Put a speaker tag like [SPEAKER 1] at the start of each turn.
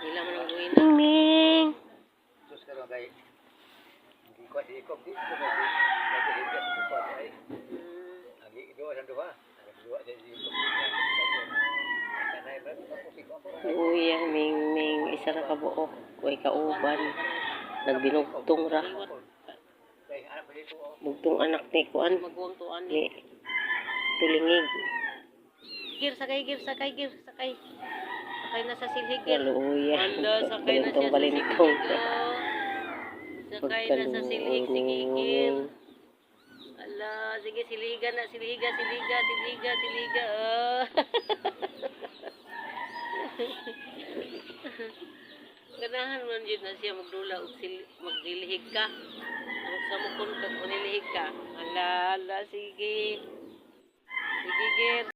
[SPEAKER 1] Ila man ang buhina.
[SPEAKER 2] Ming.
[SPEAKER 3] Sus karon kay hindi ko ikop di ko naghihiga sa kupa ay. Agi duwa sa duha. Duwa din ikop. Kanay ba ko siko ako.
[SPEAKER 2] Luya, Ming. Isa ra ka buok. Kuy kauban. Nagbinugtong ra. Bugtong anak ni kuan.
[SPEAKER 1] Magwang tuan
[SPEAKER 2] Ni tulingig.
[SPEAKER 1] Gir, sakay. Sakay na sa silhig, gir.
[SPEAKER 2] Luya.
[SPEAKER 1] Anda, sakay na siya sa silhig.
[SPEAKER 2] Balintong.
[SPEAKER 1] Sakay na sa silhig, sige, gir. Ala, sige, siliga na, siliga. Ganahan man yun na siya magdula o magdilihig ka. Sa mukon ka, kung nilihig ka. Ala, sige. Sige, gir.